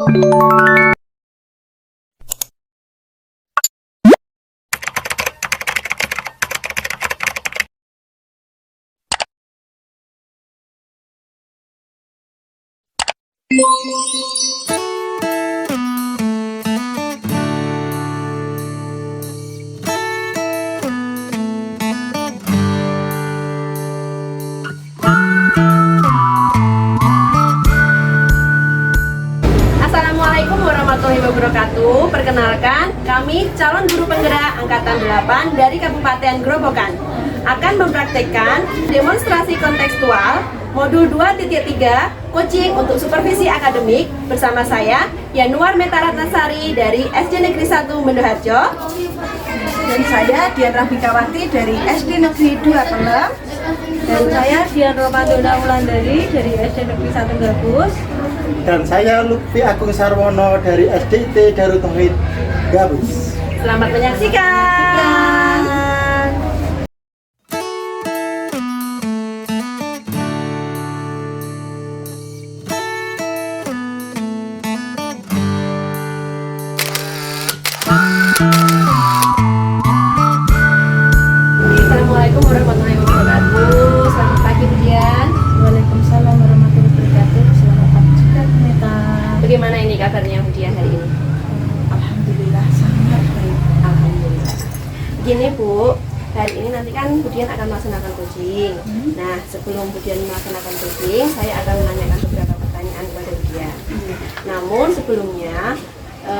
Assalamualaikum warahmatullahi wabarakatuh. Perkenalkan, kami calon guru penggerak Angkatan 8 dari Kabupaten Grobogan akan mempraktekkan demonstrasi kontekstual modul 2.3 coaching untuk supervisi akademik bersama saya Yanuar Metaratnasari dari SD Negeri 1 Mendoharjo dan saya Dian Rahbikawati dari SD Negeri 2 Pelem, dan saya Dian Romadona Wulandari dari SD Negeri 1 Gabus, dan saya Lutfi Agung Sarwono dari SDIT Darut Tauhid Gabus. Selamat menyaksikan. Assalamualaikum warahmatullahi wabarakatuh. Selamat pagi Bu Dian. Waalaikumsalam warahmatullahi wabarakatuh. Selamat pagi juga Bu Meta. Bagaimana ini kabarnya Bu Dian hari ini? Alhamdulillah sangat baik. Alhamdulillah. Begini Bu, hari ini nanti kan Bu Dian akan melaksanakan coaching. Nah, sebelum Bu Dian melaksanakan coaching, saya akan menanyakan beberapa pertanyaan kepada Bu Dian. Namun sebelumnya,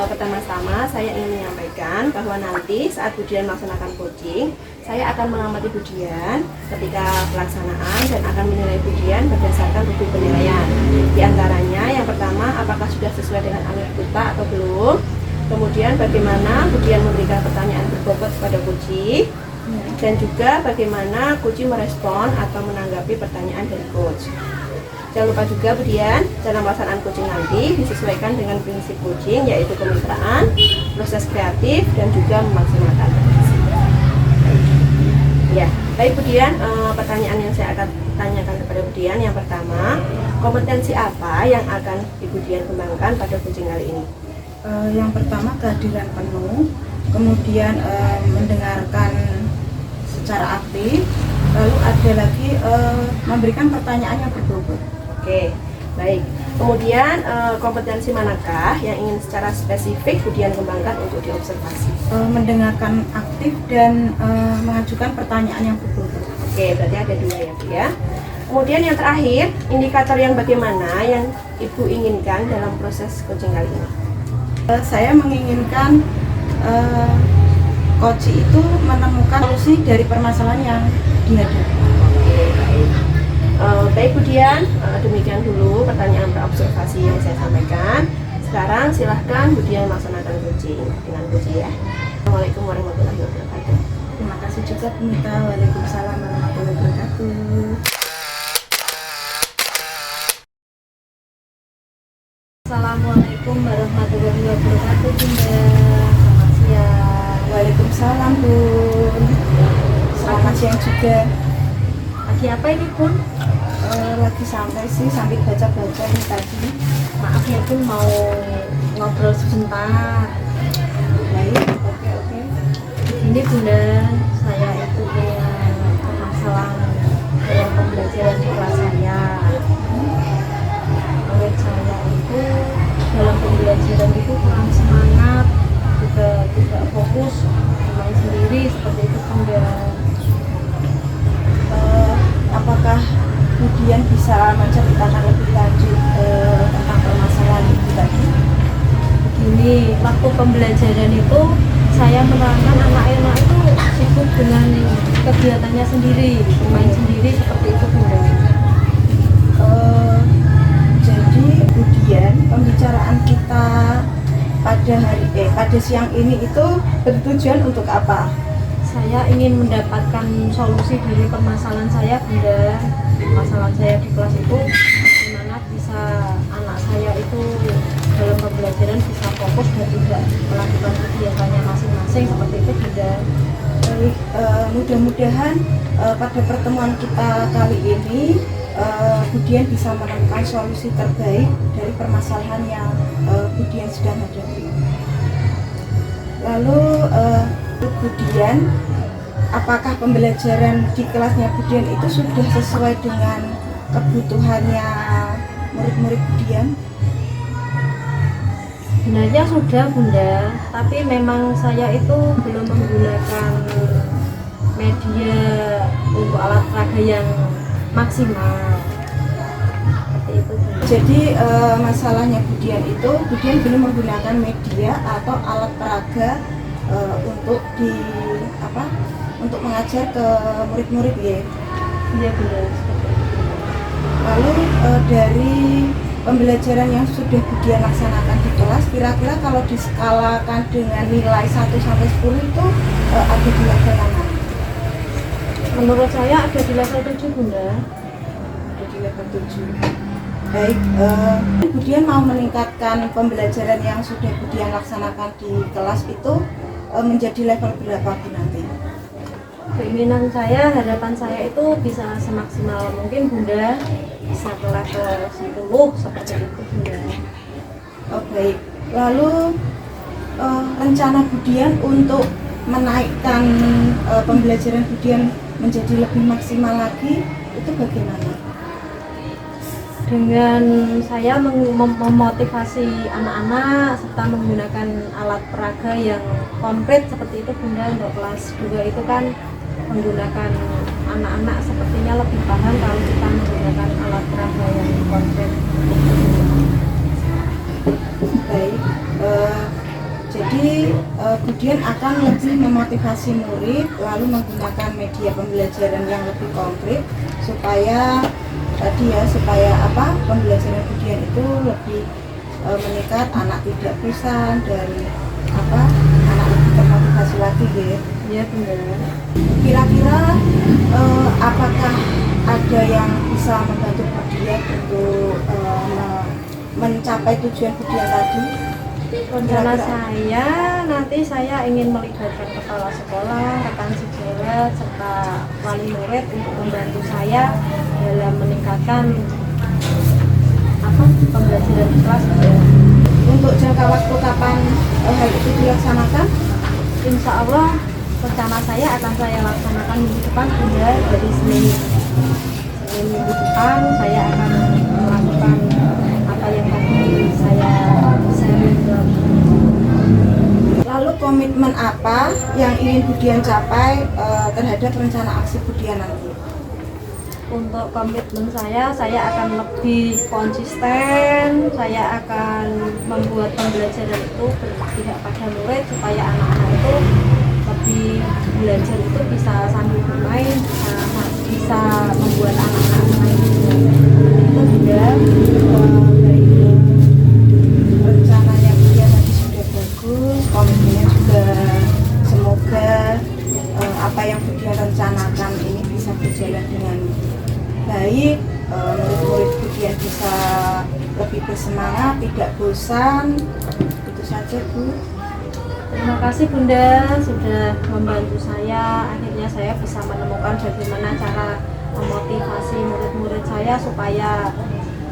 pertama-tama saya ingin menyampaikan bahwa nanti saat Bu Dian melaksanakan coaching, saya akan mengamati Bu Dian ketika pelaksanaan dan akan menilai Bu Dian berdasarkan rubrik penilaian. Di antaranya yang pertama, apakah sudah sesuai dengan alur kita atau belum. Kemudian bagaimana Bu Dian memberikan pertanyaan berbobot kepada coach, dan juga bagaimana coach merespon atau menanggapi pertanyaan dari coach. Jangan lupa juga Bu Dian, dalam pelaksanaan coaching nanti disesuaikan dengan prinsip coaching, yaitu kemitraan, proses kreatif, dan juga memaksimalkan potensi. Ya, baik Bu Dian, pertanyaan yang saya akan tanyakan kepada Bu Dian yang pertama, kompetensi apa yang akan Ibu Dian kembangkan pada coaching kali ini? yang pertama kehadiran penuh, kemudian mendengarkan secara aktif, lalu ada lagi memberikan pertanyaan yang berbobot. Oke, baik. Kemudian kompetensi manakah yang ingin secara spesifik Bu Dian kembangkan untuk diobservasi? Mendengarkan aktif dan mengajukan pertanyaan yang berbobot. Oke, berarti ada dua ya Bu ya. Kemudian yang terakhir, indikator yang bagaimana yang Ibu inginkan dalam proses coaching kali ini? Saya menginginkan coach itu menemukan solusi dari permasalahan yang dihadapi. Oke, baik. Baik Bu Dian, demikian dulu pertanyaan berobservasi yang saya sampaikan. Sekarang silahkan Bu Dian melaksanakan coaching dengan coach ya. Assalamualaikum warahmatullahi wabarakatuh. Terima kasih juga Bu Mita. Waalaikumsalam warahmatullahi wabarakatuh. Assalamualaikum warahmatullahi wabarakatuh Bunda. Selamat siang. Waalaikumsalam Bun. Selamat siang juga. Lagi apa ini Bun? Lagi santai sih sambil baca-baca ini tadi. Maaf ya Bun, mau ngobrol sebentar. Baik, oke. Begini Bunda, saya itu punya permasalahan dalam pembelajaran di kelas saya. Murid saya itu dalam pembelajaran itu kurang semangat, juga tidak fokus, bermain sendiri seperti itu Bunda. Apakah kemudian bisa menceritakan lebih lanjut tentang permasalahan itu tadi? Begini, waktu pembelajaran itu saya menerangkan anak-anak itu sibuk dengan kegiatannya sendiri, bermain sendiri seperti itu Bunda. Jadi kemudian pembicaraan kita pada siang ini itu bertujuan untuk apa? Saya ingin mendapatkan solusi dari permasalahan saya Bunda. Permasalahan saya di kelas itu bagaimana bisa anak saya itu dalam pembelajaran bisa fokus dan tidak melakukan kegiatannya masing-masing seperti itu Bunda. Baik, mudah-mudahan pada pertemuan kita kali ini Budian bisa menemukan solusi terbaik dari permasalahan yang Budian sedang hadapi. Lalu Budian, apakah pembelajaran di kelasnya Budian itu sudah sesuai dengan kebutuhannya murid-murid Budian? Sebenarnya sudah Bunda, tapi memang saya itu belum menggunakan media untuk alat peraga yang maksimal. Seperti itu Bunda. Jadi masalahnya Budian itu, Budian belum menggunakan media atau alat peraga untuk untuk mengajar ke murid-murid ya. Iya Bunda. Lalu dari pembelajaran yang sudah Budian laksanakan di kelas, kira-kira kalau diskalakan dengan nilai 1 sampai 10 itu ada di level mana? Menurut saya ada di level 7 Bunda. Ada di level 7. Baik, Budian mau meningkatkan pembelajaran yang sudah Budian laksanakan di kelas itu menjadi level berapa Bu nanti? Keinginan saya, harapan saya itu bisa semaksimal mungkin Bunda, bisa ke level 10 seperti itu Bunda. Oh, baik. Lalu rencana Budian untuk menaikkan pembelajaran Budian menjadi lebih maksimal lagi itu bagaimana? Dengan saya memotivasi anak-anak serta menggunakan alat peraga yang konkret seperti itu Bunda. Untuk kelas 2 itu kan menggunakan anak-anak sepertinya lebih paham kalau kita menggunakan alat peraga yang konkret. Baik, jadi Budian akan lebih memotivasi murid lalu menggunakan media pembelajaran yang lebih konkret supaya pembelajaran Budian itu lebih meningkat, anak tidak bosan dan anak lebih termotivasi lagi ya. Iya Bunda. Kira-kira apakah ada yang bisa membantu Budian untuk mencapai tujuan Budian tadi? Rencana saya nanti saya ingin melibatkan kepala sekolah, rekan sejawat, serta wali murid untuk membantu saya dalam meningkatkan pembelajaran di kelas. Untuk jangka waktu kapan hal itu dilaksanakan? Insya Allah rencana saya akan saya laksanakan minggu depan Bunda. Dari Senin minggu depan saya akan melakukan apa yang tadi saya sharing. Lalu komitmen apa yang ingin Budian capai terhadap rencana aksi Budian nanti? Untuk komitmen saya akan lebih konsisten, saya akan membuat pembelajaran itu berpihak pada murid supaya anak-anak itu lebih belajar itu bisa sambil bermain, bisa membuat anak-anak main itu juga Baik, rencananya Budian tadi sudah bagus, komitmennya juga semoga apa yang Budian rencanakan ini bisa berjalan dengan baik, murid-murid Budian bisa lebih bersemangat, tidak bosan. Itu saja Bu. Terima kasih Bunda sudah membantu saya. Akhirnya saya bisa menemukan bagaimana cara memotivasi murid-murid saya supaya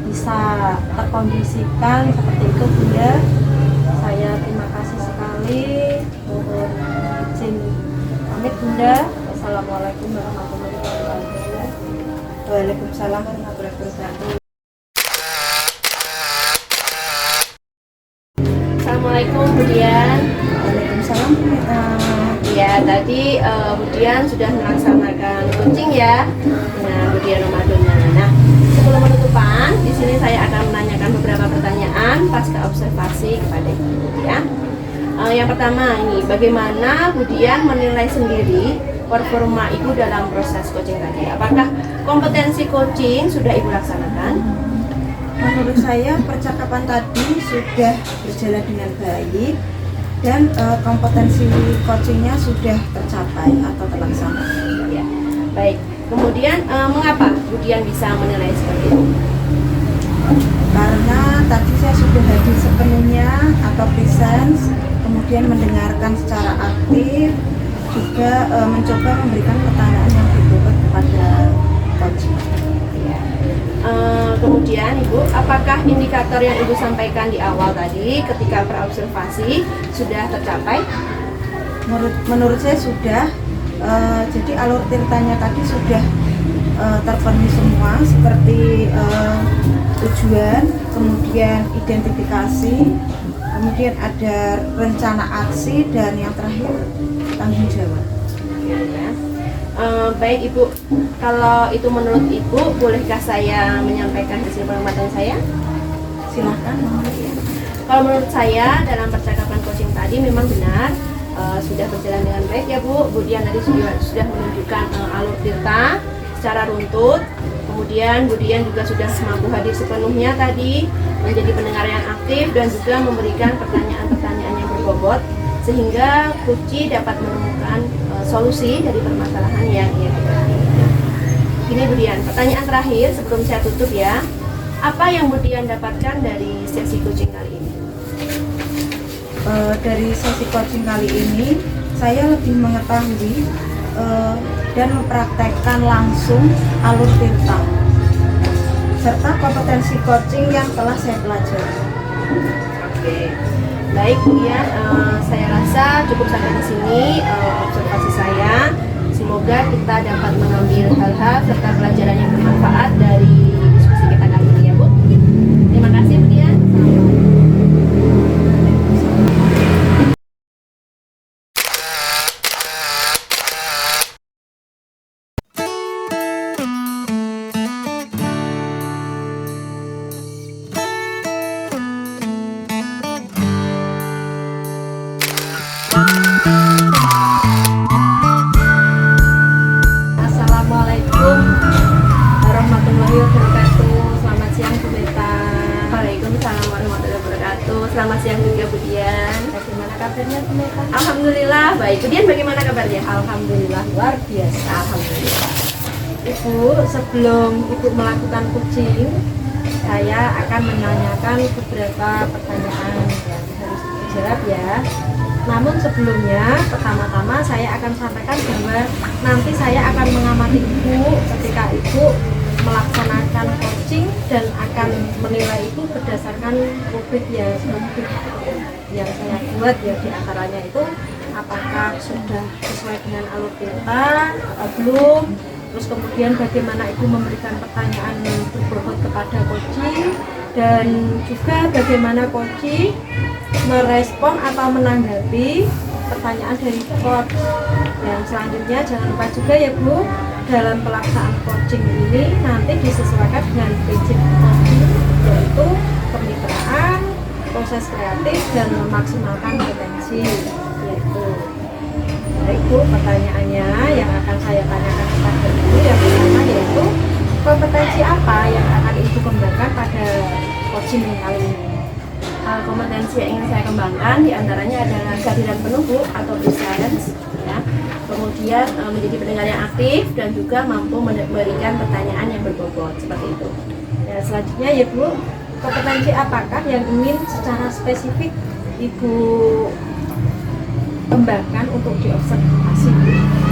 bisa terkondisikan seperti itu Bunda. Saya terima kasih sekali. Mohon izin pamit Bunda. Wassalamualaikum warahmatullahi wabarakatuh. Waalaikumsalam warahmatullahi wabarakatuh. Assalamualaikum Budian. Waalaikumsalam. Ya, tadi Budian sudah melaksanakan coaching ya dengan Budian Ramadannya. Nah, sebelum penutupan, di sini saya akan menanyakan beberapa pertanyaan pasca observasi kepada Ibu Budian. Yang pertama ini, bagaimana Budian menilai sendiri performa Ibu dalam proses coaching tadi? Apakah kompetensi coaching sudah Ibu laksanakan? Menurut saya percakapan tadi sudah berjalan dengan baik dan kompetensi coachingnya sudah tercapai atau terlaksana. Ya, baik. Kemudian mengapa Budian bisa menilai seperti itu? Karena tadi saya sudah hadir sepenuhnya atau presence, kemudian mendengarkan secara aktif, juga mencoba memberikan pertanyaan yang berbobot kepada coach. Ya. Kemudian Ibu, apakah indikator yang Ibu sampaikan di awal tadi ketika berobservasi sudah tercapai? Menurut saya sudah. Jadi alur tirtanya tadi sudah terpenuhi semua, seperti tujuan, kemudian identifikasi, kemudian ada rencana aksi, dan yang terakhir tanggung jawab. Ya. Baik Ibu, kalau itu menurut Ibu, bolehkah saya menyampaikan hasil pengamatan saya? Silahkan. Kalau menurut saya dalam percakapan coaching tadi memang benar sudah berjalan dengan baik ya Bu. Bu Dian tadi sudah menunjukkan alur tirta secara runtut. Kemudian Bu Dian juga sudah mampu hadir sepenuhnya tadi, menjadi pendengar yang aktif dan juga memberikan pertanyaan-pertanyaan yang berbobot sehingga Puci dapat menemukan solusi dari permasalahan yang ia hadapi. Ini Bu Dian, pertanyaan terakhir sebelum saya tutup ya. Apa yang Bu Dian dapatkan dari sesi coaching kali ini? Dari sesi coaching kali ini saya lebih mengetahui dan mempraktekkan langsung alur tirta serta kompetensi coaching yang telah saya pelajari. Oke, baik Bu Dian, saya rasa cukup sampai di sini observasi saya. Semoga kita dapat mengambil hal-hal serta pelajaran yang bermanfaat dari diskusi kita kali ini ya Bu. Terima kasih Bu Dian. Assalamualaikum warahmatullahi wabarakatuh. Selamat siang Bu Meta. Waalaikumsalam warahmatullahi wabarakatuh. Selamat siang juga Bu Dian. Bagaimana kabarnya Bu Meta? Alhamdulillah baik. Bu Dian bagaimana kabarnya? Alhamdulillah luar biasa. Alhamdulillah. Ibu, sebelum Ibu melakukan coaching, saya akan menanyakan beberapa pertanyaan yang harus dijawab ya. Namun sebelumnya, pertama-tama saya akan sampaikan bahwa nanti saya akan mengamati Ibu ketika Ibu melaksanakan coaching dan akan menilai Ibu berdasarkan rubrik yang saya buat ya, di antaranya itu apakah sudah sesuai dengan alur tirta atau belum. Terus kemudian bagaimana Ibu memberikan pertanyaan berbobot kepada coaching, dan juga bagaimana coaching merespon atau menanggapi pertanyaan dari coach. Dan selanjutnya jangan lupa juga ya Bu, dalam pelaksanaan coaching ini nanti disesuaikan dengan prinsip coaching, yaitu kemitraan, proses kreatif, dan memaksimalkan potensi. Yaitu baik Bu, pertanyaannya yang akan saya tanyakan kepada Ibu yang pertama yaitu kompetensi apa yang akan Ibu kembangkan pada coaching kali ini? Kompetensi yang ingin saya kembangkan diantaranya adalah kehadiran penuh Bu, atau presence ya. Kemudian menjadi pendengar yang aktif dan juga mampu memberikan pertanyaan yang berbobot seperti itu. Ya, selanjutnya ya Bu, kompetensi apakah yang ingin secara spesifik Ibu kembangkan untuk diobservasi?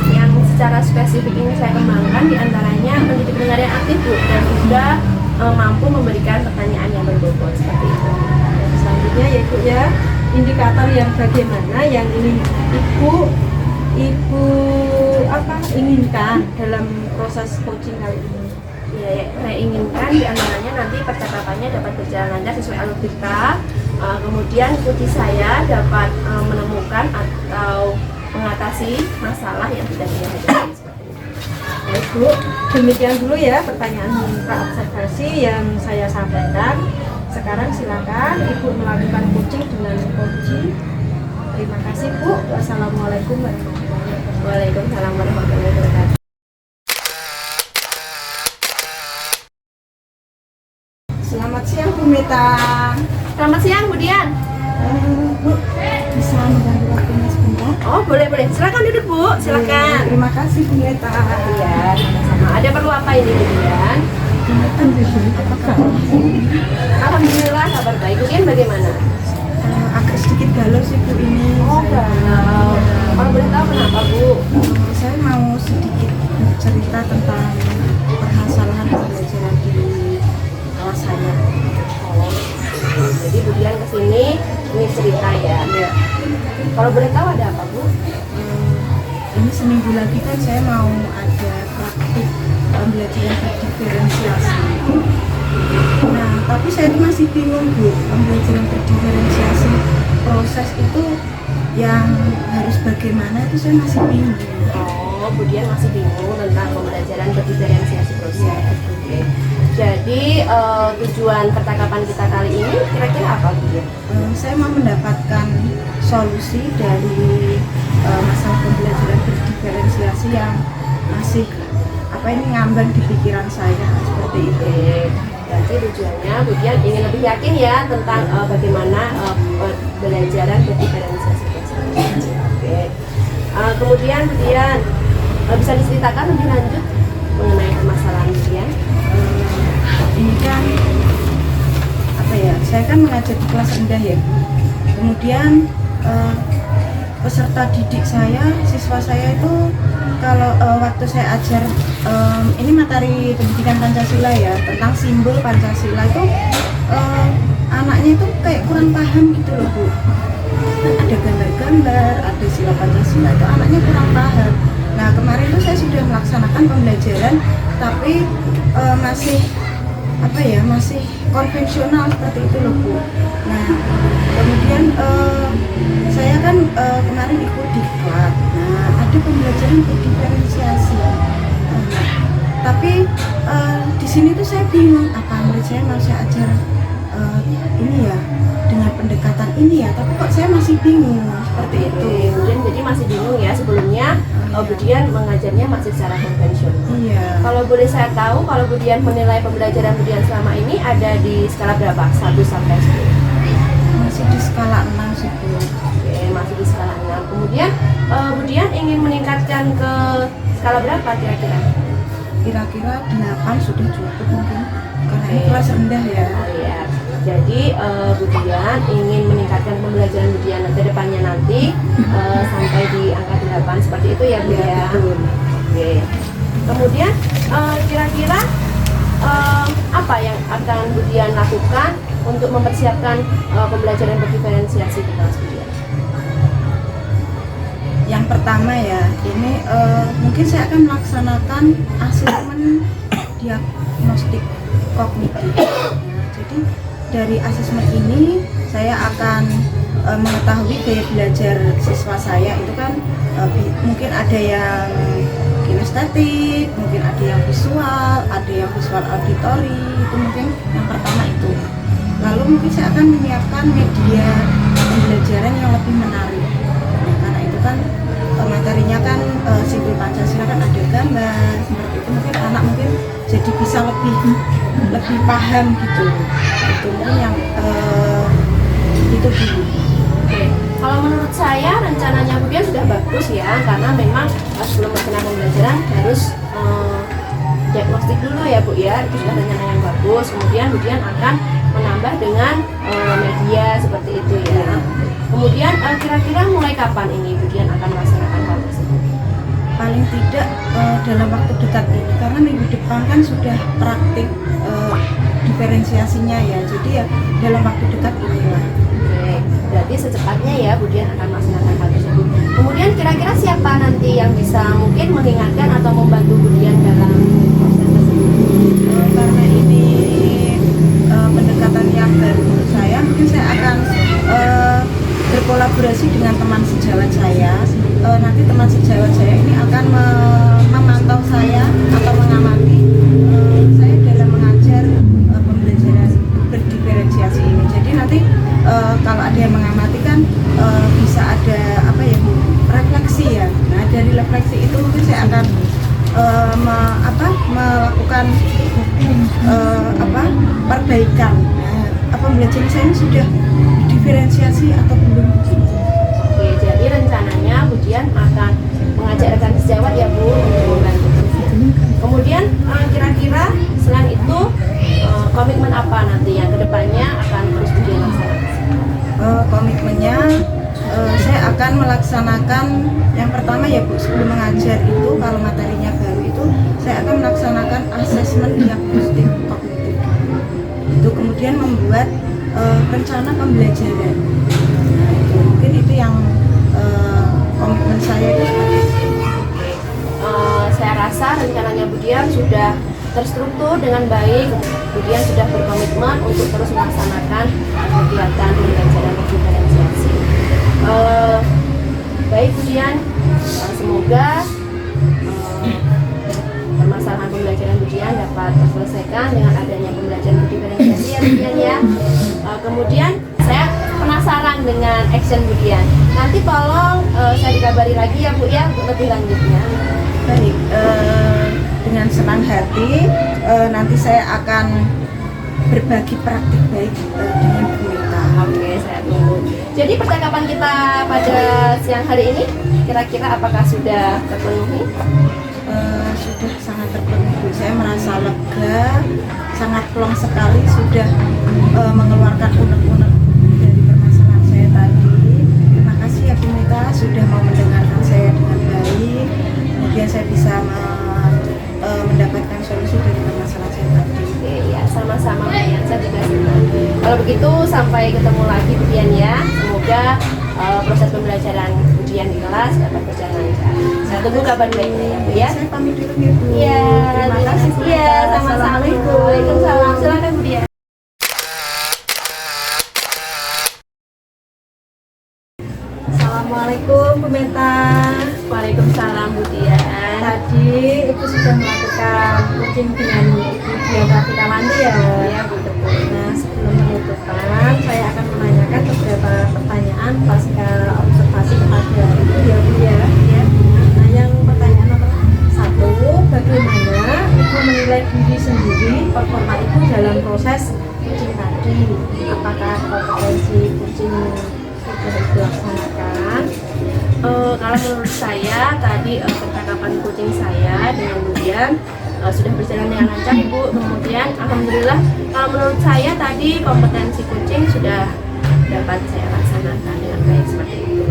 Yang secara spesifik ini saya kembangkan diantaranya menjadi pendengar yang aktif Bu, dan juga mampu memberikan pertanyaan yang berbobot seperti itu. Dan selanjutnya yaitu ya, indikator yang bagaimana yang ingin Ibu inginkan dalam proses coaching kali ini? Ya, saya inginkan diantaranya nanti percakapannya dapat berjalan lancar sesuai alur tirta. Kemudian kunci saya dapat menemukan atau mengatasi masalah yang tidak dia hadapi. Baik Bu, demikian dulu ya pertanyaan pra-observasi yang saya sampaikan. Sekarang silakan Ibu melakukan coaching dengan coaching. Terima kasih Bu. Wassalamualaikum warahmatullahi wabarakatuh. Waalaikumsalam warahmatullahi wabarakatuh. Selamat siang Bu Meta. Selamat siang Bu Dian. Bu, bisa mengganggu waktunya sebentar? Oh boleh. Silakan duduk Bu, silakan. Terima kasih Bu Meta. Iya, sama-sama. Ada perlu apa ini Bu Dian? Alhamdulillah kabar baik. Bu Dian bagaimana? Agak sedikit galau sih Bu ini. Galau. Kalau boleh tahu kenapa Bu? Saya mau sedikit cerita tentang permasalahan pembelajaran di jenis cerita ya. Ya. Kalau boleh tahu ada apa Bu? Ini seminggu lagi kan saya mau ada praktik pembelajaran berdiferensiasi. Nah, tapi saya ini masih bingung Bu, pembelajaran berdiferensiasi proses itu yang harus bagaimana itu saya masih bingung. Oh, kemudian masih bingung tentang pembelajaran berdiferensiasi proses. Oke. Jadi tujuan percakapan kita kali ini kira-kira apa Bu? Saya mau mendapatkan solusi dari masalah pembelajaran berdiferensiasi yang masih ngambang di pikiran saya seperti itu. Oke. Berarti tujuannya Budian ingin lebih yakin ya tentang bagaimana pembelajaran berdiferensiasi proses. Oke. Kemudian Budian bisa diceritakan lebih lanjut mengenai permasalahan Budian? Ini kan saya kan mengajar di kelas rendah ya. Kemudian peserta didik saya, siswa saya itu kalau waktu saya ajar ini materi pendidikan Pancasila ya, tentang simbol Pancasila itu anaknya itu kayak kurang paham gitu loh Bu. Ada gambar-gambar, ada sila Pancasila, itu anaknya kurang paham. Nah kemarin itu saya sudah melaksanakan pembelajaran tapi masih konvensional seperti itu loh Bu. Nah kemudian saya kan kemarin ikut diklat. Nah ada pembelajaran berdiferensiasi. Tapi di sini tuh saya bingung apa murid saya mau saya ajar ini ya dengan pendekatan ini ya, tapi kok saya masih bingung seperti itu. Kemudian jadi masih bingung ya sebelumnya. Budian mengajarnya masih secara konvensional. Iya. Kalau boleh saya tahu, kalau Budian menilai pembelajaran Budian selama ini ada di skala berapa? 1 sampai 10? Masih di skala 6 sih Bu. Oke, masih di skala 6. Kemudian Budian ingin meningkatkan ke skala berapa kira-kira? Kira-kira 8 sudah cukup mungkin, karena ini kelas rendah ya. Oh iya. Jadi Budian ingin meningkatkan pembelajaran Budian ke depannya nanti sampai di angka 8 seperti itu ya Bu ya. Oke. Kemudian kira-kira apa yang akan Budian lakukan untuk mempersiapkan pembelajaran berdiferensiasi di kelas Budian? Yang pertama ya, ini mungkin saya akan melaksanakan asesmen diagnostik kognitif. Jadi dari asesmen ini saya akan mengetahui gaya belajar siswa saya itu kan mungkin ada yang kinestetik, mungkin ada yang visual, ada yang visual auditory, itu mungkin yang pertama itu. Lalu mungkin saya akan menyiapkan media pembelajaran yang lebih menarik. Nah, karena itu kan materinya kan simbol Pancasila kan ada gambar seperti itu, mungkin anak mungkin jadi bisa lebih paham gitu. Itu mungkin yang itu dulu. Oke, kalau menurut saya rencananya Budian sudah bagus ya, karena memang sebelum melaksanakan pembelajaran harus diagnostik dulu ya Bu ya, itu sudah rencana yang bagus. Kemudian Budian akan menambah dengan media seperti itu ya. Kemudian kira-kira mulai kapan ini Budian akan melaksanakan hal tersebut? Paling tidak dalam waktu dekat ini, karena minggu depan kan sudah praktik diferensiasinya ya, jadi ya dalam waktu dekat inilah. Oke, berarti secepatnya ya Budian akan melaksanakan hal tersebut. Kemudian kira-kira siapa nanti yang bisa mungkin mengingatkan atau membantu Budian dalam proses tersebut? Karena ini pendekatan yang baru menurut saya, mungkin saya akan berkolaborasi dengan teman sejawat saya. Nanti teman sejawat saya ini akan memantau saya atau mengamati saya dalam mengajar pembelajaran berdiferensiasi ini. Jadi nanti kalau ada yang mengamati kan bisa ada refleksi ya. Nah dari refleksi itu mungkin saya akan melakukan perbaikan. Nah, pembelajaran saya ini sudah diferensiasi atau belum? Oke, jadi rencananya Budian akan mengajak rekan sejawat ya Bu untuk membantu. Kemudian kira-kira selain itu komitmen apa nanti yang kedepannya akan terus Budian laksanakan? Komitmennya saya akan melaksanakan yang pertama ya Bu, sebelum mengajar itu kalau materinya baru itu saya akan melaksanakan asesmen diagnostik kognitif. Itu kemudian membuat rencana pembelajaran. terstruktur dengan baik, kemudian sudah berkomitmen untuk terus melaksanakan kegiatan pembelajaran diferensiasi. Baik Budian, semoga permasalahan pembelajaran Budian dapat terselesaikan dengan adanya pembelajaran diferensiasi ya Budian ya. Kemudian saya penasaran dengan action Budian. Nanti tolong saya dikabari lagi ya Bu ya untuk lebih lanjutnya. Baik, dengan senang hati nanti saya akan berbagi praktik baik dengan Bu Mita. Oke, saya tunggu. Jadi percakapan kita pada siang hari ini kira-kira apakah sudah terpenuhi? Sudah sangat terpenuhi. Saya merasa lega, sangat plong sekali sudah mengeluarkan unek-unek dari permasalahan saya tadi. Terima kasih ya Bu Mita sudah mau mendengarkan saya dengan baik. Kemudian saya bisa mendapatkan solusi dari permasalahan saya tadi. Oke, ya sama-sama Budian, saya juga senang. Kalau begitu sampai ketemu lagi Budian ya. Semoga proses pembelajaran Budian di kelas dapat berjalan lancar. Saya tunggu kabar baiknya ya Bu ya. Saya pamit dulu ya Bu. Iya, Terima kasih Bu Iya, Mita. sama-sama. Assalamualaikum. Waalaikumsalam. Silakan Budian. Assalamualaikum Bu Mita. Waalaikumsalam Budian. Tadi Ibu sudah melakukan coaching dengan Ibu Dian Rafikawanti ya. Iya Bu. Nah, sebelum penutupan, saya akan menanyakan beberapa pertanyaan pasca observasi kepada Ibu ya Bu ya. Nah, yang pertanyaan nomor 1, bagaimana Ibu menilai diri sendiri performa Ibu dalam proses coaching tadi? Apakah kompetensi coaching sudah dilaksanakan? Kalau menurut saya tadi percakapan coaching saya dengan Budian sudah berjalan dengan lancar Ibu. Kemudian alhamdulillah kalau menurut saya tadi kompetensi coaching sudah dapat saya laksanakan dengan baik seperti itu.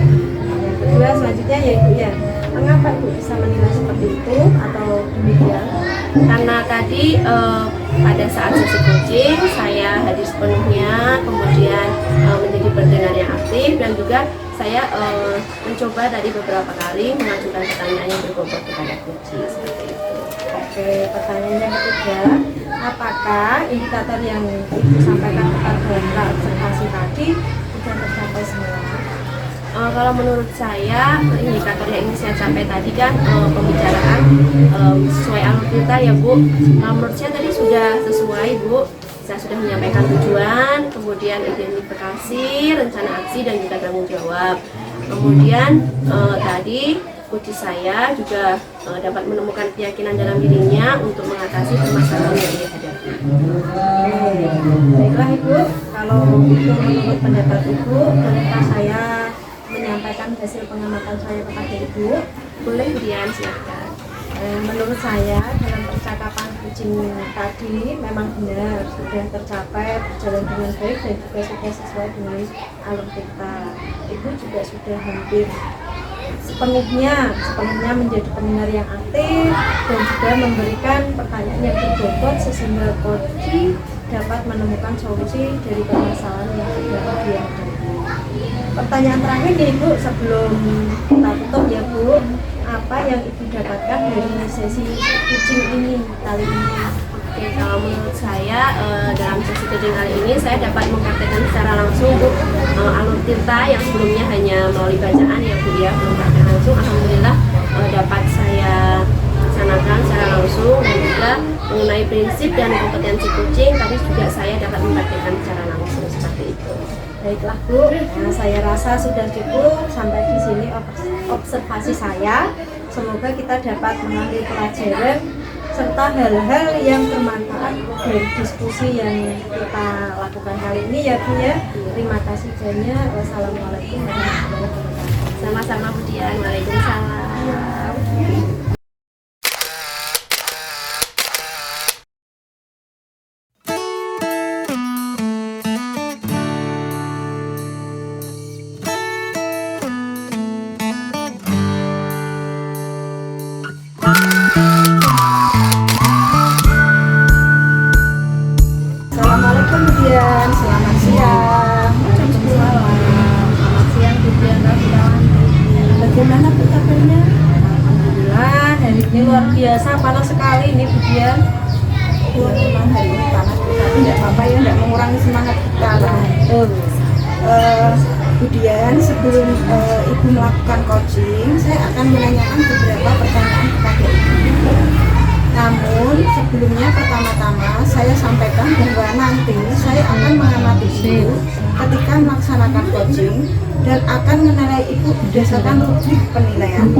Yang kedua selanjutnya ya Ibu ya, mengapa Ibu bisa menilai seperti itu atau demikian? Karena tadi pada saat sesi coaching saya hadir sepenuhnya, kemudian menjadi pendengar yang aktif dan juga saya mencoba tadi beberapa kali mengajukan pertanyaan yang berbobot kepada coaching seperti itu. Oke, pertanyaan yang ketiga, apakah indikator yang Ibu sampaikan kepada observasi tadi sudah tercapai semua? Kalau menurut saya indikator yang ingin saya capai tadi kan pembicaraan sesuai alur kita ya Bu. Menurut saya tadi sudah sesuai Bu. Saya sudah menyampaikan tujuan, kemudian identifikasi, rencana aksi dan juga tanggung jawab. Kemudian tadi coach saya juga dapat menemukan keyakinan dalam dirinya untuk mengatasi permasalahan yang dia hadapi. Baiklah Ibu, kalau itu menurut pendapat Ibu, bolehkah saya menyampaikan hasil pengamatan saya kepada Ibu? Boleh Budian, silakan. Menurut saya dalam percakapan coaching tadi memang benar sudah tercapai, berjalan dengan baik dan juga sudah sesuai dengan alur kita. Ibu juga sudah hampir sepenuhnya menjadi pendengar yang aktif dan juga memberikan pertanyaan yang berbobot sehingga coaching dapat menemukan solusi dari permasalahan yang sudah dihadapi. Pertanyaan terakhir nih Ibu sebelum kita tutup ya Bu, apa yang Ibu dapatkan dari sesi coaching ini kali ini? Oke, kalau menurut saya dalam sesi coaching kali ini saya dapat mempraktekkan secara langsung Bu alur tinta yang sebelumnya hanya melalui bacaan ya Bu ya, belum praktek langsung. Alhamdulillah dapat saya laksanakan secara langsung dan juga mengenai prinsip dan kompetensi coaching tadi juga saya dapat mempraktekkan secara langsung seperti itu. Baiklah Bu, nah, saya rasa sudah cukup sampai di sini observasi saya. Semoga kita dapat mengambil pelajaran serta hal-hal yang bermanfaat dari diskusi yang kita lakukan kali ini ya Bu ya. Terima kasih banyak. Wassalamualaikum warahmatullahi wabarakatuh. Sama-sama Budian, waalaikumsalam. Assalamualaikum Budian, selamat siang. Selamat siang Budian Rafikawanti. Bagaimana Bu kabarnya? Alhamdulillah, hari ini luar biasa panas sekali ini Budian. meskipun memang hari ini panas tapi tidak apa-apa ya, tidak mengurangi semangat kita lah. Kemudian sebelum ibu melakukan coaching, saya akan menanyakan beberapa pertanyaan kepada ibu. Namun sebelumnya pertama-tama saya sampaikan bahwa nanti saya akan mengamati ibu ketika melaksanakan coaching dan akan menilai ibu berdasarkan rubrik penilaian.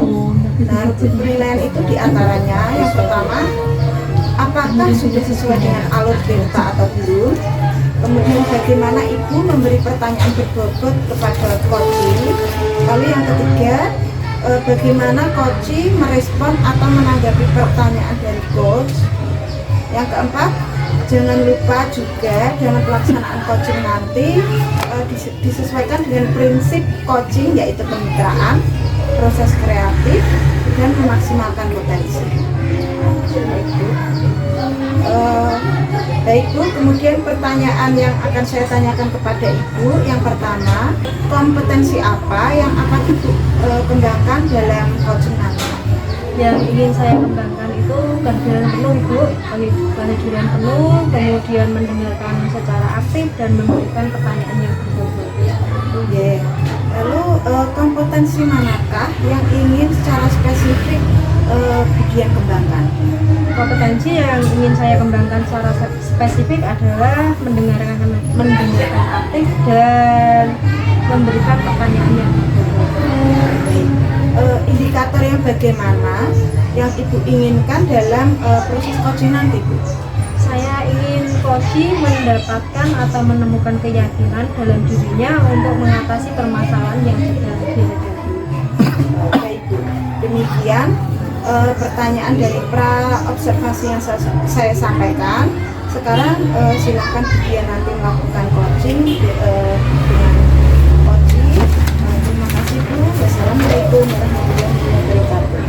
Nah, rubrik penilaian itu diantaranya yang pertama, apakah sudah sesuai dengan alur delta atau belum. Kemudian bagaimana ibu memberi pertanyaan berbobot kepada coaching. Lalu yang ketiga, bagaimana coaching merespon atau menanggapi pertanyaan dari coach. Yang keempat, jangan lupa juga dalam pelaksanaan coaching nanti disesuaikan dengan prinsip coaching, yaitu kemitraan, proses kreatif, dan memaksimalkan potensi. Baik Bu, kemudian pertanyaan yang akan saya tanyakan kepada Ibu, yang pertama, kompetensi apa yang akan Ibu kembangkan dalam coaching nanti? Yang ingin saya kembangkan itu kehadiran penuh Ibu, kehadiran penuh, kemudian mendengarkan secara aktif dan memberikan pertanyaan yang berbobot. Oke. Lalu kompetensi manakah yang ingin secara spesifik Budian kembangkan? Kompetensi yang ingin saya kembangkan secara spesifik adalah mendengarkan aktif dan memberikan pertanyaan yang berbobot. Baik. Indikator yang bagaimana yang Ibu inginkan dalam proses coaching nanti, Bu? Saya ingin coaching mendapatkan atau menemukan keyakinan dalam dirinya untuk mengatasi permasalahan yang sedang dihadapi. Baik Bu, demikian pertanyaan dari pra observasi yang saya sampaikan. Sekarang silakan Budian nanti melakukan coaching dengan coaching. Terima kasih Bu. Wassalamualaikum warahmatullahi wabarakatuh.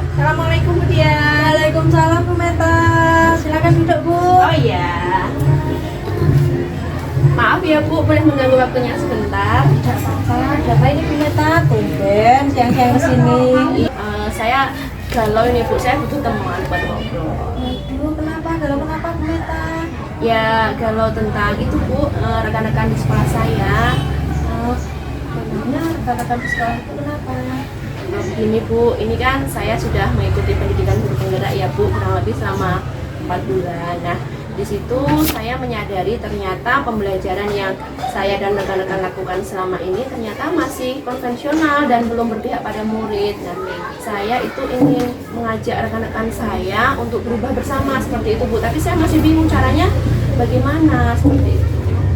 Assalamualaikum Budian. Waalaikumsalam Bu Meta. Silakan duduk Bu. Oh iya. Maaf ya Bu, boleh mengganggu waktunya sebentar? Tidak apa-apa. Ada apa ini Bu Meta? Tumben siang-siang kesini. Saya galau ini Bu, saya butuh teman buat ngobrol. Aduh, kenapa? Galau kenapa Bu Meta? Ya galau tentang itu Bu, rekan-rekan di sekolah saya. Memangnya rekan-rekan di sekolah itu kenapa? Begini Bu, ini kan saya sudah mengikuti pendidikan guru penggerak ya Bu, kurang lebih selama 4 bulan. Nah, di situ saya menyadari ternyata pembelajaran yang saya dan rekan-rekan lakukan selama ini ternyata masih konvensional dan belum berpihak pada murid. Nah, saya itu ingin mengajak rekan-rekan saya untuk berubah bersama seperti itu Bu, tapi saya masih bingung caranya bagaimana seperti itu.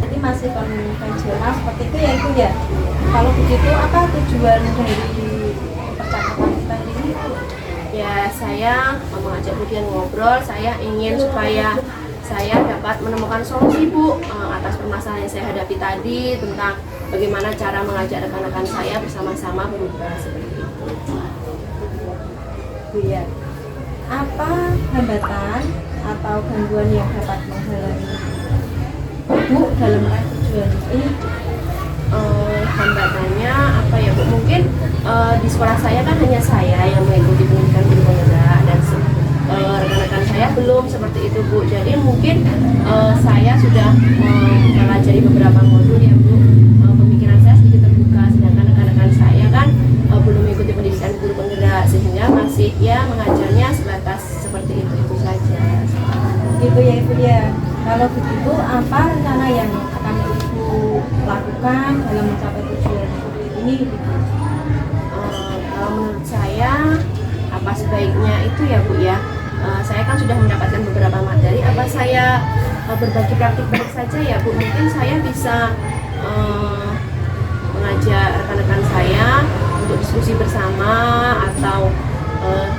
Jadi masih konvensional seperti itu ya Ibu ya? Kalau begitu apa tujuan dari percakapan kita ini? Ya, saya mengajak Budian ngobrol, saya ingin supaya saya dapat menemukan solusi Bu atas permasalahan yang saya hadapi tadi, tentang bagaimana cara mengajak rekan-rekan saya bersama-sama berubah seperti itu. Bu ya, apa hambatan atau gangguan yang dapat menghalangi Bu dalam meraih tujuan ini? Hambatannya apa ya Bu? Mungkin di sekolah saya kan hanya saya yang mengikuti pendidikan guru penggerak dan rekan-rekan saya belum seperti itu Bu. Jadi mungkin saya sudah mempelajari beberapa modul ya Bu. Pemikiran saya sedikit terbuka, sedangkan rekan-rekan saya kan belum mengikuti pendidikan guru penggerak, sehingga masih ya mengajarnya sebatas seperti itu saja. Gitu ya Ibu ya. Kalau begitu apa rencana yang akan Ibu lakukan dalam mencapai tujuan ini Ibu? Kalau menurut saya apa sebaiknya itu ya Bu ya, saya kan sudah mendapatkan beberapa materi, apa saya berbagi praktik baik saja ya Bu. Mungkin saya bisa mengajak rekan-rekan saya untuk diskusi bersama, atau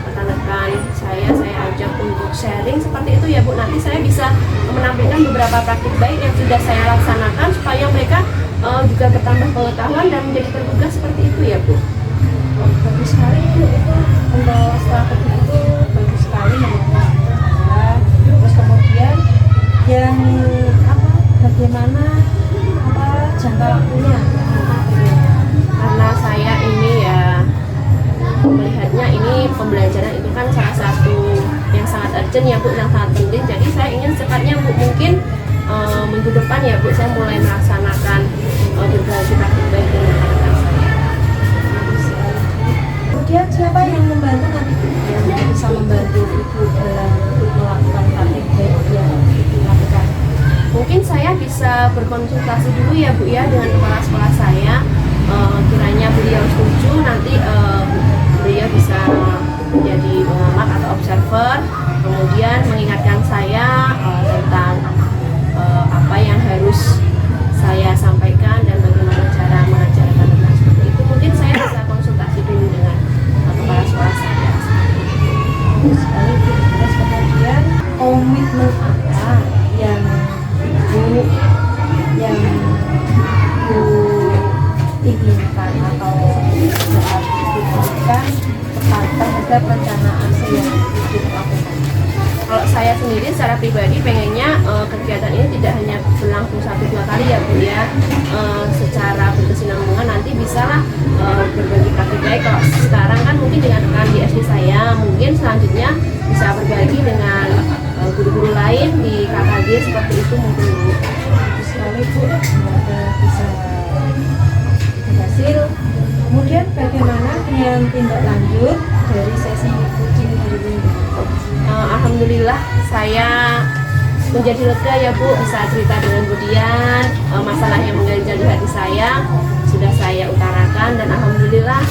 rekan-rekan saya ajak untuk sharing seperti itu ya Bu. Nanti saya bisa menampilkan beberapa praktik baik yang sudah saya laksanakan supaya mereka juga bertambah pengetahuan dan menjadi tergugah seperti itu ya Bu. Bagus sekali Bu, itu untuk strategi itu bagus sekali menurut saya. Terus kemudian yang apa, bagaimana jangka waktunya? Karena saya ini ya pembelajaran itu kan salah satu yang sangat urgent ya Bu, yang sangat penting. Jadi saya ingin secepatnya Bu, mungkin minggu depan ya Bu, saya mulai melaksanakan berbagi praktik baik dengan anak-anak saya. Kemudian siapa yang membantu nanti yang bisa membantu Ibu dalam melakukan praktik baik yang dilakukan? Mungkin saya bisa berkonsultasi dulu ya Bu ya dengan kepala sekolah saya. Kiranya beliau setuju, nanti beliau bisa menjadi pengamat atau observer, kemudian mengingatkan saya tentang apa yang harus saya sampaikan dan bagaimana cara mengajarkan tentang seperti itu. Mungkin saya bisa konsultasi dulu dengan kepala sekolah saya. Sekali terus kemudian komitmen apa yang Ibu inginkan atau saat diberikan terhadap rencana aksi yang dilakukan? Kalau saya sendiri secara pribadi pengennya kegiatan ini tidak hanya berlangsung 1-2 kali ya Bu ya, secara berkesinambungan nanti bisalah berbagi praktik baik. Kalau sekarang kan mungkin dengan rekan di SD saya, mungkin selanjutnya bisa berbagi dengan guru-guru lain di KKG seperti itu mungkin Bu. Sekali Bu, semoga bisa berhasil. Kemudian bagaimana dengan tindak lanjut dari sesi coaching hari ini? Alhamdulillah saya menjadi lega ya Bu, bisa cerita dengan Bu Dian, masalah yang mengganjal di hati saya sudah saya utarakan, dan alhamdulillah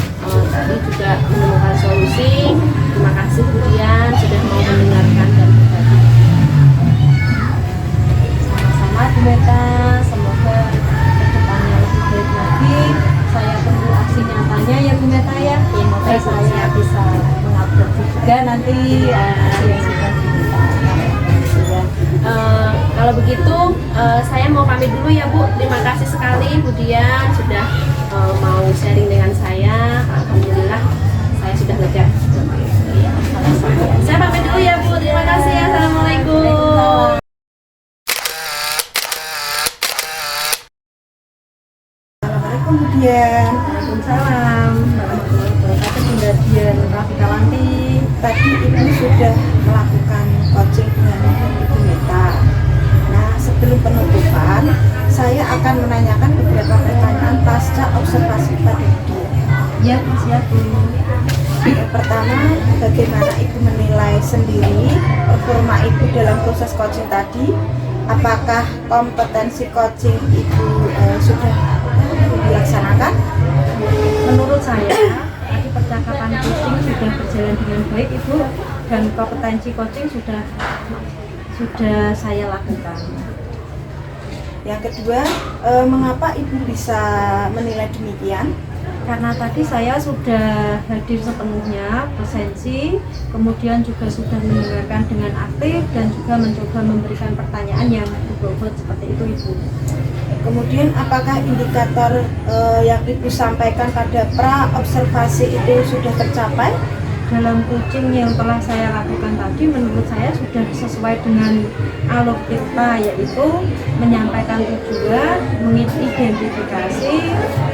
tadi juga menemukan solusi. Terima kasih Bu Dian sudah mau mendengarkan dan berbagi. Sama-sama Bu Meta, semoga kedepannya lebih baik lagi. Saya tunggu aksi nyatanya ya Bu Meta ya. Semoga saya bisa mengupload juga nanti aksi yang sudah dilakukan. Kalau begitu saya mau pamit dulu ya Bu. Terima kasih sekali Bu Dian sudah mau sharing dengan saya. Alhamdulillah saya sudah lega. Saya pamit dulu ya Bu. Terima kasih. Assalamualaikum. Assalamualaikum Bu Dian. Waalaikumsalam warahmatullahi wabarakatuh. Bunda Dian Rafikalanti. Tadi Ibu sudah melakukan coaching dengan Ibu Meta. Nah, sebelum penutupan, saya akan menanyakan beberapa pertanyaan pasca observasi pada Bu Dian. Ya, siap Bu. Yang pertama, bagaimana Ibu menilai sendiri performa Ibu dalam proses coaching tadi? Apakah kompetensi coaching Ibu sudah dilaksanakan? Menurut saya, tadi percakapan coaching sudah berjalan dengan baik Ibu, dan kompetensi coaching sudah saya lakukan. Yang kedua, mengapa Ibu bisa menilai demikian? Karena tadi saya sudah hadir sepenuhnya, presensi, kemudian juga sudah mendengarkan dengan aktif dan juga mencoba memberikan pertanyaan yang berbobot seperti itu Ibu. Kemudian apakah indikator yang Ibu sampaikan pada pra-observasi itu sudah tercapai? Dalam coaching yang telah saya lakukan tadi, menurut saya sudah sesuai dengan alur kita, yaitu menyampaikan tujuan, mengidentifikasi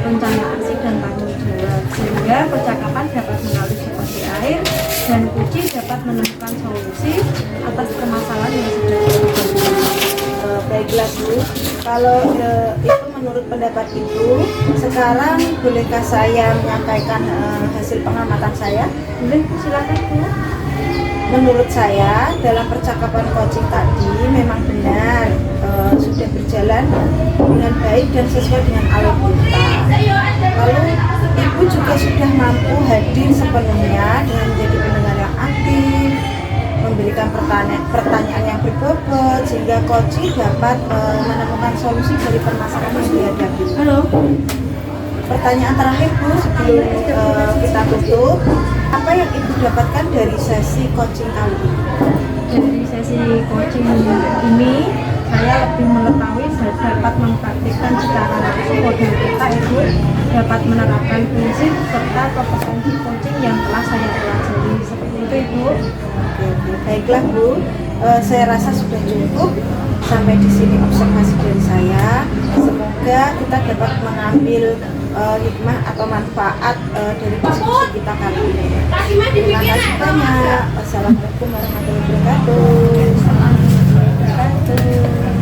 rencana aksi dan tanggung jawab, sehingga percakapan dapat mengalir seperti air dan coaching dapat menemukan solusi atas permasalahan yang sedang terjadi. Baiklah Bu, kalau itu menurut pendapat Ibu, sekarang bolehkah saya menyampaikan hasil pengamatan saya? Boleh, silakan Bu. Menurut saya, dalam percakapan coaching tadi memang benar sudah berjalan dengan baik dan sesuai dengan alur kita. Lalu Ibu juga sudah mampu hadir sepenuhnya dengan menjadi pendengar yang aktif, memberikan pertanyaan yang berbobot, sehingga coaching dapat menemukan solusi dari permasalahan yang dihadapi. Halo. Pertanyaan terakhir Bu, sebelum kita tutup, apa yang Ibu dapatkan dari sesi coaching kali ini? Dari sesi coaching ini, saya lebih mengetahui dan dapat mempraktikkan secara langsung model kita Ibu, dapat menerapkan prinsip serta kompetensi coaching yang telah saya pelajari. Seperti itu Ibu. Oke, baiklah Bu, saya rasa sudah cukup. Sampai di sini observasi dari saya. Semoga semoga kita dapat mengambil hikmah atau manfaat dari diskusi kita kali ini. Terima kasih banyak. Wassalamualaikum warahmatullahi wabarakatuh.